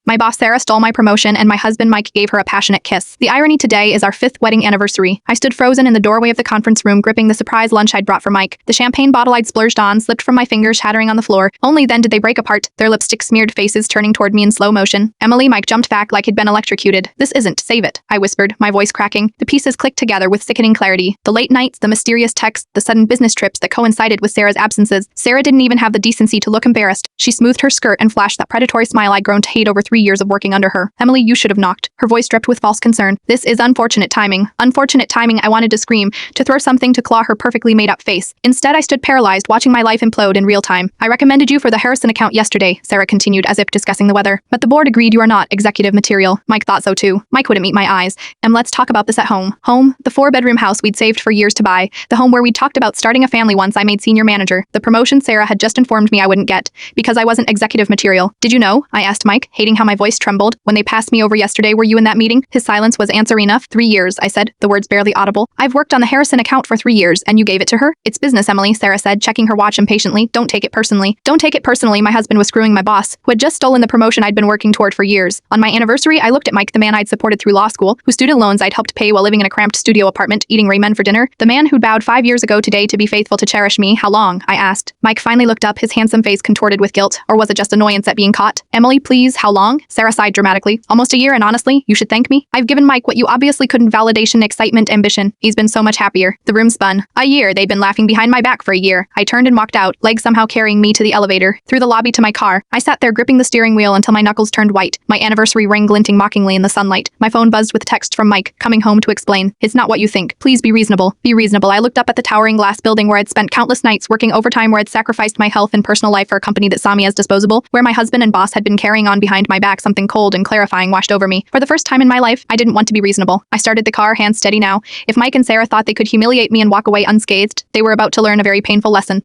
My boss Sarah stole my promotion and my husband Mike gave her a passionate kiss. The irony today is our 5th wedding anniversary. I stood frozen in the doorway of the conference room gripping the surprise lunch I'd brought for Mike. The champagne bottle I'd splurged on slipped from my fingers, shattering on the floor. Only then did they break apart, their lipstick-smeared faces turning toward me in slow motion. Emily, Mike jumped back like he'd been electrocuted. "This isn't, save it," I whispered, my voice cracking. The pieces clicked together with sickening clarity. The late nights, the mysterious texts, the sudden business trips that coincided with Sarah's absences. Sarah didn't even have the decency to look embarrassed. She smoothed her skirt and flashed that predatory smile I'd grown to hate over 3 years of working under her. "Emily, you should have knocked." Her voice dripped with false concern. "This is unfortunate timing." Unfortunate timing, I wanted to scream, to throw something to claw her perfectly made-up face. Instead, I stood paralyzed, watching my life implode in real time. "I recommended you for the Harrison account yesterday," Sarah continued as if discussing the weather. "But the board agreed you are not executive material." Mike thought so too. Mike wouldn't meet my eyes. Let's talk about this at home." Home? The 4-bedroom house we'd saved for years to buy. The home where we'd talked about starting a family once I made senior manager. The promotion Sarah had just informed me I wouldn't get, because I wasn't executive material. "Did you know?" I asked Mike, hating how my voice trembled. "When they passed me over yesterday, were you in that meeting?" His silence was answer enough. 3 years, I said, the words barely audible. "I've worked on the Harrison account for 3 years, and you gave it to her?" "It's business, Emily," Sarah said, checking her watch impatiently. "Don't take it personally." Don't take it personally, my husband was screwing my boss, who had just stolen the promotion I'd been working toward for years. On my anniversary, I looked at Mike, the man I'd supported through law school, whose student loans I'd helped pay while living in a cramped studio apartment, eating ramen for dinner. The man who'd vowed 5 years ago today to be faithful to cherish me. "How long?" I asked. Mike finally looked up, his handsome face contorted with guilt. Or was it just annoyance at being caught? "Emily, please, how long?" Sarah sighed dramatically. "Almost a year, and honestly, you should thank me. I've given Mike what you obviously couldn't: validation, excitement, ambition. He's been so much happier." The room spun. A year? They'd been laughing behind my back for a year. I turned and walked out, legs somehow carrying me to the elevator, through the lobby to my car. I sat there gripping the steering wheel until my knuckles turned white, my anniversary ring glinting mockingly in the sunlight. My phone buzzed with text from Mike, coming home to explain. "It's not what you think. Please be reasonable. Be reasonable." I looked up at the towering glass building where I'd spent countless nights working overtime, where I'd sacrificed my health and personal life for a company that saw me as disposable, where my husband and boss had been carrying on behind my back. Something cold and clarifying washed over me. For the first time in my life, I didn't want to be reasonable. I started the car, hands steady now. If Mike and Sarah thought they could humiliate me and walk away unscathed, they were about to learn a very painful lesson.